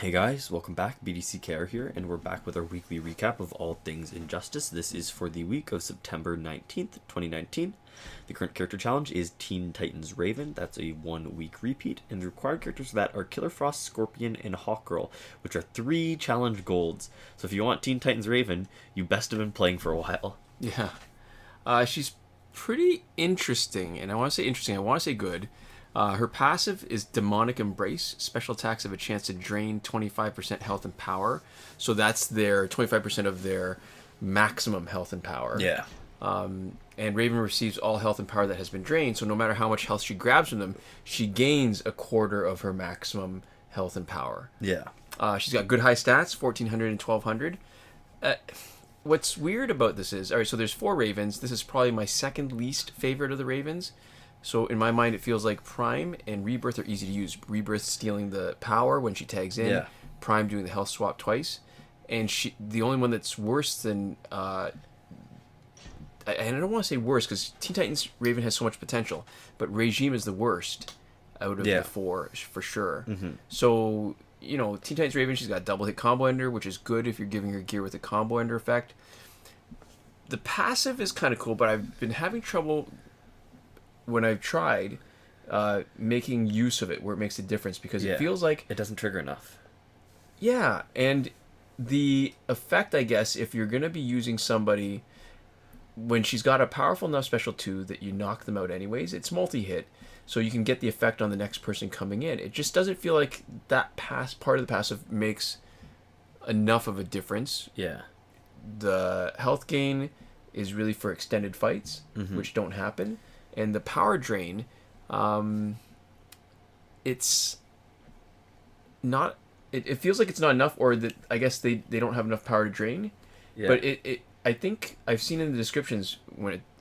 Hey guys, welcome back. BDCKR here, and we're back with our weekly recap of all things Injustice. This is for the week of September 19th, 2019. The current character challenge is Teen Titans Raven. That's a 1 week repeat, and the required characters for that are Killer Frost, Scorpion, and Hawkgirl, which are 3 challenge golds. So if you want Teen Titans Raven, you best have been playing for a while. Yeah. She's pretty interesting, and I want to say interesting, I want to say good. Her passive is Demonic Embrace. Special attacks have a chance to drain 25% health and power. So that's their 25% of their maximum health and power. Yeah. And Raven receives all health and power that has been drained. So no matter how much health she grabs from them, she gains a quarter of her maximum health and power. Yeah. She's got good high stats, 1400 and 1200. What's weird about this is, all right, so there's 4 Ravens. This is probably my second least favorite of the Ravens. So in my mind, it feels like Prime and Rebirth are easy to use. Rebirth stealing the power when she tags in. Yeah. Prime doing the health swap twice. And the only one that's worse than... and I don't want to say worse because Teen Titans Raven has so much potential. But Regime is the worst out of the 4 for sure. Mm-hmm. So, you know, Teen Titans Raven, she's got double hit combo ender, which is good if you're giving her gear with a combo ender effect. The passive is kind of cool, but I've been having trouble... when I've tried making use of it where it makes a difference because it feels like it doesn't trigger enough. Yeah, and the effect, I guess, if you're going to be using somebody when she's got a powerful enough special 2 that you knock them out anyways, it's multi-hit, so you can get the effect on the next person coming in. It just doesn't feel like that part of the passive makes enough of a difference. Yeah. The health gain is really for extended fights, which don't happen. And the power drain, it's not... It feels like it's not enough, or that I guess they don't have enough power to drain. Yeah. But I think I've seen in the descriptions,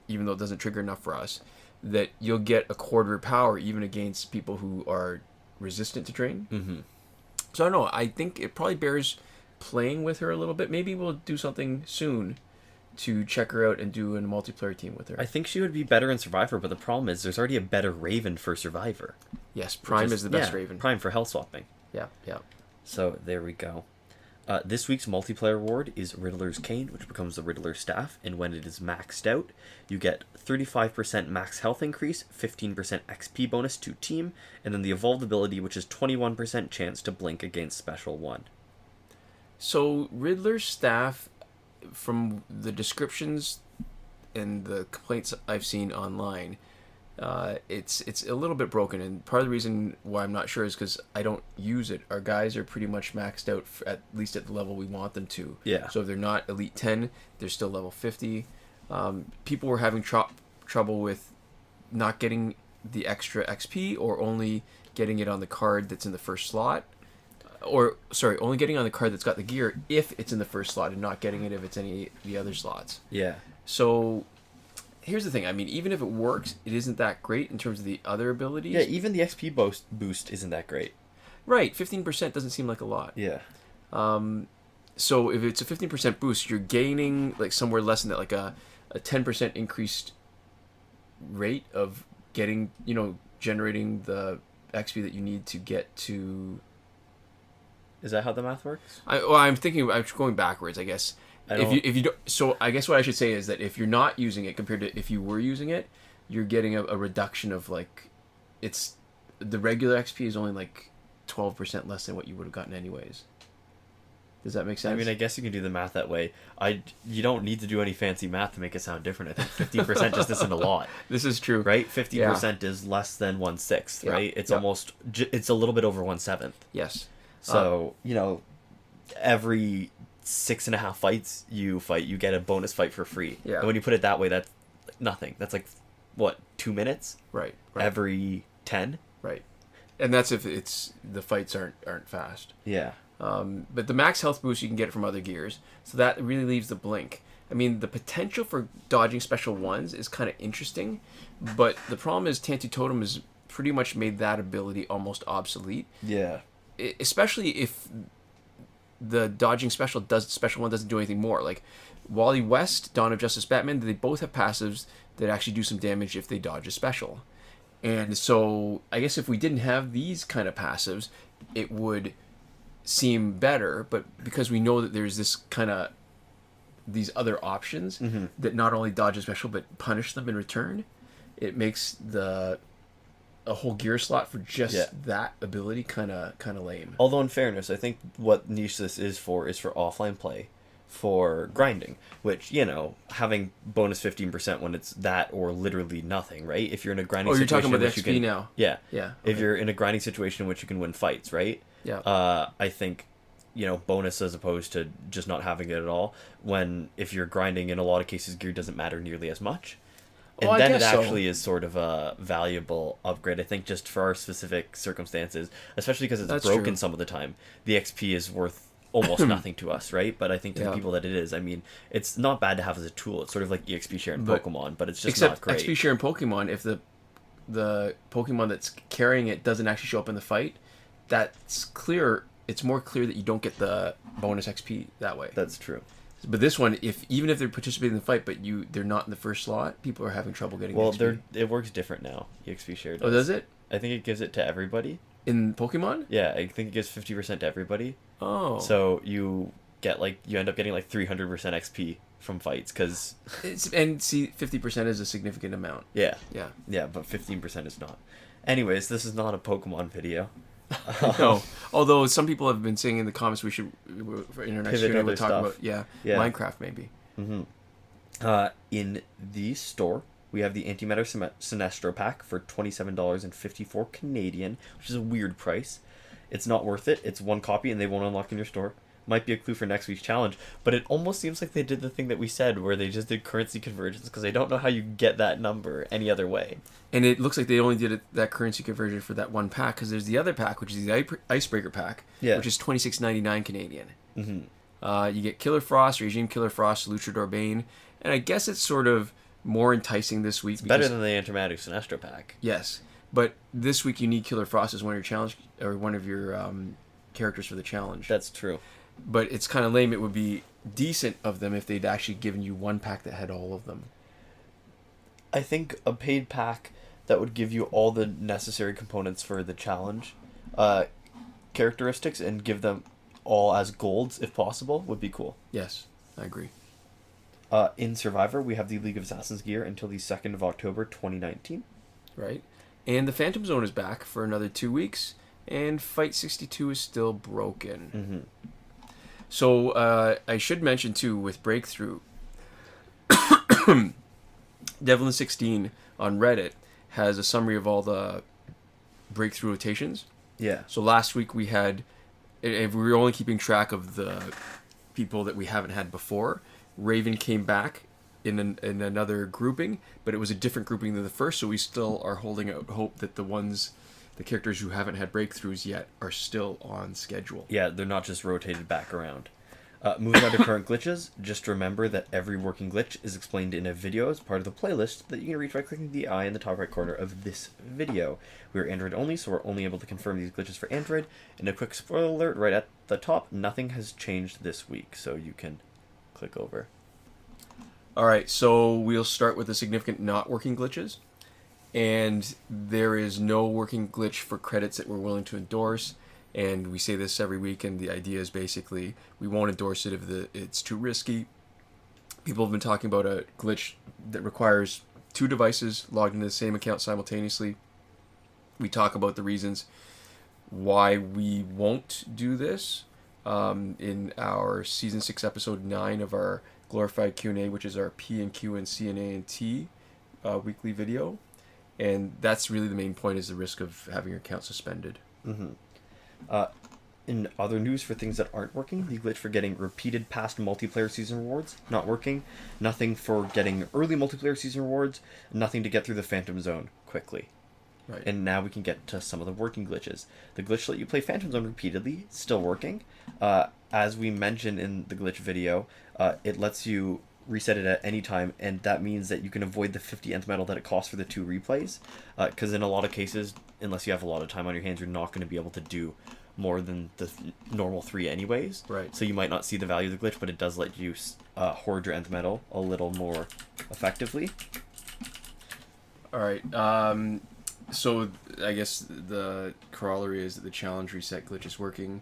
even though it doesn't trigger enough for us, that you'll get a quarter power even against people who are resistant to drain. Mm-hmm. So I don't know. I think it probably bears playing with her a little bit. Maybe we'll do something soon to check her out and do a multiplayer team with her. I think she would be better in Survivor, but the problem is there's already a better Raven for Survivor. Yes, Prime is the best Raven. Prime for health swapping. Yeah, yeah. So there we go. This week's multiplayer award is Riddler's Cane, which becomes the Riddler staff, and when it is maxed out, you get 35% max health increase, 15% XP bonus to team, and then the evolved ability, which is 21% chance to blink against Special 1. So Riddler's staff, from the descriptions and the complaints I've seen online, it's a little bit broken, and part of the reason why I'm not sure is because I don't use it. Our guys are pretty much maxed out at least at the level we want them to. Yeah. So if they're not Elite 10, they're still level 50. People were having trouble with not getting the extra XP, or only getting it on the card that's in the first slot. Or, sorry, only getting on the card that's got the gear if it's in the first slot, and not getting it if it's any of the other slots. Yeah. So, here's the thing. I mean, even if it works, it isn't that great in terms of the other abilities. Yeah, even the XP boost isn't that great. Right, 15% doesn't seem like a lot. Yeah. So, if it's a 15% boost, you're gaining, like, somewhere less than that, like a 10% increased rate of getting, generating the XP that you need to get to... Is that how the math works? I'm going backwards, I guess. If you don't, so I guess what I should say is that if you're not using it compared to if you were using it, you're getting a reduction of the regular XP is only like 12% less than what you would have gotten anyways. Does that make sense? I mean, I guess you can do the math that way. You don't need to do any fancy math to make it sound different. I think 15% just isn't a lot. This is true, right? 50% is less than 1/6, right? It's almost it's a little bit over 1/7. Yes. So, every 6.5 fights you fight, you get a bonus fight for free. Yeah. And when you put it that way, that's nothing. That's like, what, 2 minutes? Right. Every 10? Right. And that's if the fights aren't fast. Yeah. But the max health boost you can get from other gears, so that really leaves the blink. I mean, the potential for dodging special 1s is kind of interesting, but the problem is Tantu Totem has pretty much made that ability almost obsolete. Yeah. Especially if the dodging special 1 doesn't do anything more. Like Wally West, Dawn of Justice Batman, they both have passives that actually do some damage if they dodge a special. And so I guess if we didn't have these kind of passives, it would seem better, but because we know that there's this kind of these other options that not only dodge a special but punish them in return, it makes a whole gear slot for just that ability kind of lame. Although in fairness, I think what niche this is for offline play, for grinding, which, you know, having bonus 15% when it's that or literally nothing, right? If you're in a grinding you're situation talking about in which the XP now. Yeah. Yeah. If you're in a grinding situation in which you can win fights, right? Yeah. I think, you know, bonus as opposed to just not having it at all, when if you're grinding, in a lot of cases gear doesn't matter nearly as much. And I then it guess so. actually is sort of a valuable upgrade, I think, just for our specific circumstances, especially because it's That's broken true. some of the time. The XP is worth almost nothing to us, right? But I think to the Yeah. people that it is, I mean, it's not bad to have as a tool. It's sort of like EXP share in But- Pokemon, but it's just Except not great. XP share in Pokemon, if the Pokemon that's carrying it doesn't actually show up in the fight, that's clear. It's more clear that you don't get the bonus XP that way. That's true. But this one, even if they're participating in the fight, but they're not in the first slot, people are having trouble getting Well, XP. it works different now. EXP share does. Oh, does it? I think it gives it to everybody. In Pokemon? Yeah, I think it gives 50% to everybody. Oh. So you end up getting like 300% XP from fights, because And see, 50% is a significant amount. yeah, Yeah. but 15% is not. Anyways, this is not a Pokemon video. No. Although some people have been saying in the comments we should, for in our next Pivot video, to we'll other talk stuff. about, Yeah. Minecraft maybe. In the store, we have the Antimatter Sinestro pack for $27.54 Canadian, which is a weird price. It's not worth it. It's one copy and they won't unlock in your store. Might be a clue for next week's challenge, but it almost seems like they did the thing that we said, where they just did currency convergence, because I don't know how you get that number any other way. And it looks like they only did that currency conversion for that one pack, because there's the other pack, which is the Icebreaker pack, which is $26.99 Canadian. You get Killer Frost, Regime Killer Frost, Luchador Bane, and I guess it's sort of more enticing this week. Better than the Antimatter Sinestro pack. Yes, but this week you need Killer Frost as one of your challenge, or one of your characters for the challenge. That's true. But it's kind of lame. It would be decent of them if they'd actually given you one pack that had all of them. I think a paid pack that would give you all the necessary components for the challenge characteristics and give them all as golds, if possible, would be cool. Yes, I agree. In Survivor, we have the League of Assassins gear until the 2nd of October, 2019. Right. And the Phantom Zone is back for another 2 weeks, and Fight 62 is still broken. So I should mention, too, with Breakthrough, Devlin 16 on Reddit has a summary of all the Breakthrough rotations. Yeah. So last week we had, if we were only keeping track of the people that we haven't had before, Raven came back in another grouping, but it was a different grouping than the first, so we still are holding out hope that the characters who haven't had breakthroughs yet are still on schedule. Yeah, they're not just rotated back around. Moving on to current glitches, just remember that every working glitch is explained in a video as part of the playlist that you can reach by clicking the eye in the top right corner of this video. We are Android only, so we're only able to confirm these glitches for Android. And a quick spoiler alert right at the top, nothing has changed this week, so you can click over. Alright, so we'll start with the significant not working glitches. And there is no working glitch for credits that we're willing to endorse. And we say this every week, and the idea is basically we won't endorse it if it's too risky. People have been talking about a glitch that requires 2 devices logged into the same account simultaneously. We talk about the reasons why we won't do this in our Season 6, Episode 9 of our Glorified Q&A, which is our P and Q and C and A and T weekly video. And that's really the main point, is the risk of having your account suspended. In other news for things that aren't working, the glitch for getting repeated past multiplayer season rewards, not working. Nothing for getting early multiplayer season rewards. Nothing to get through the Phantom Zone quickly. Right. And now we can get to some of the working glitches. The glitch to let you play Phantom Zone repeatedly, still working. As we mentioned in the glitch video, it lets you reset it at any time, and that means that you can avoid the 50 nth metal that it costs for the 2 replays. Because in a lot of cases, unless you have a lot of time on your hands, you're not going to be able to do more than the normal 3 anyways. Right. So you might not see the value of the glitch, but it does let you hoard your nth metal a little more effectively. Alright, so I guess the corollary is that the challenge reset glitch is working.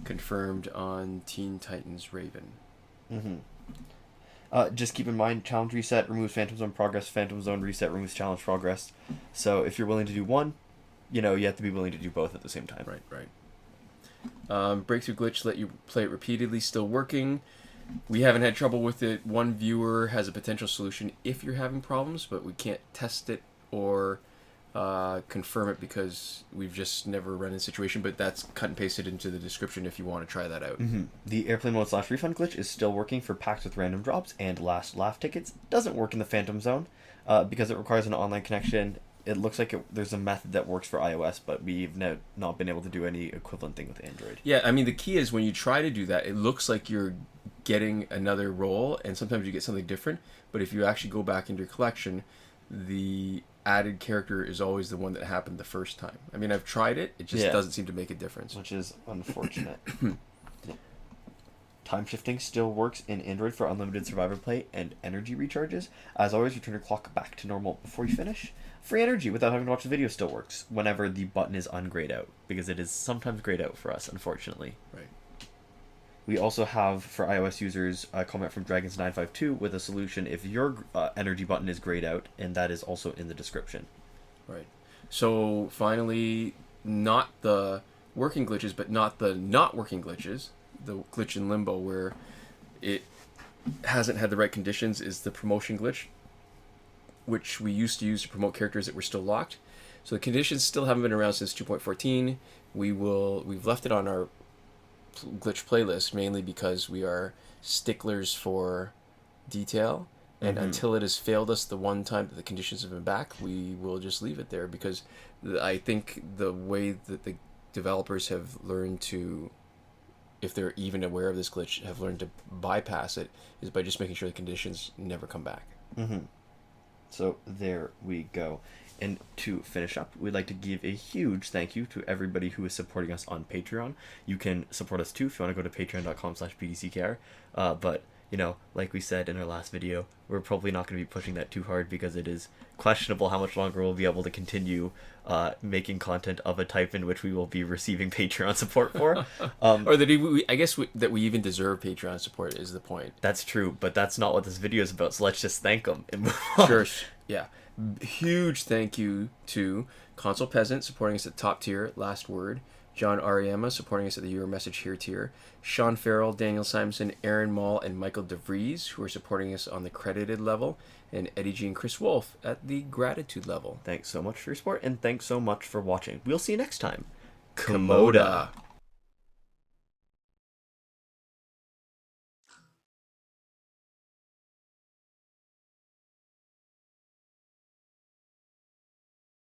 confirmed on Teen Titans Raven. Just keep in mind, challenge reset removes Phantom Zone progress, Phantom Zone reset removes challenge progress. So if you're willing to do one, you have to be willing to do both at the same time. Right. Breakthrough glitch let you play it repeatedly, still working. We haven't had trouble with it. One viewer has a potential solution if you're having problems, but we can't test it or confirm it because we've just never run a situation, but that's cut and pasted into the description if you want to try that out. The airplane mode / refund glitch is still working for packs with random drops and last laugh tickets. Doesn't work in the Phantom Zone because it requires an online connection. It looks like there's a method that works for iOS, but we've not been able to do any equivalent thing with Android. Yeah, I mean, the key is when you try to do that, it looks like you're getting another roll, and sometimes you get something different, but if you actually go back into your collection, the added character is always the one that happened the first time. I mean, I've tried it, it just doesn't seem to make a difference. Which is unfortunate. Time shifting still works in Android for unlimited survivor play and energy recharges. As always, return your clock back to normal before you finish. Free energy without having to watch the video still works whenever the button is ungrayed out, because it is sometimes grayed out for us, unfortunately. Right. We also have, for iOS users, a comment from Dragons952 with a solution if your energy button is grayed out, and that is also in the description. Right. So, finally, not the working glitches, but not the not working glitches. The glitch in Limbo where it hasn't had the right conditions is the promotion glitch, which we used to use to promote characters that were still locked. So the conditions still haven't been around since 2.14. We've left it on our glitch playlist mainly because we are sticklers for detail, and until it has failed us the one time that the conditions have been back, we will just leave it there, because I think the way that the developers have learned to, if they're even aware of this glitch, have learned to bypass it is by just making sure the conditions never come back. So there we go. And to finish up, we'd like to give a huge thank you to everybody who is supporting us on Patreon. You can support us too if you want to go to patreon.com/bdckr. But, like we said in our last video, we're probably not going to be pushing that too hard because it is questionable how much longer we'll be able to continue making content of a type in which we will be receiving Patreon support for. Or that I guess that we even deserve Patreon support is the point. That's true, but that's not what this video is about, so let's just thank them and move on. Sure, yeah. Huge thank you to Console Peasant supporting us at top tier, last word. John Ariema supporting us at the Your Message Here tier. Shawn Farrell, Daniel Simonson, Aaron Maule, and Michael DeVries, who are supporting us on the credited level. And Eddie G and Chris Wolf at the gratitude level. Thanks so much for your support, and thanks so much for watching. We'll see you next time. Komoda.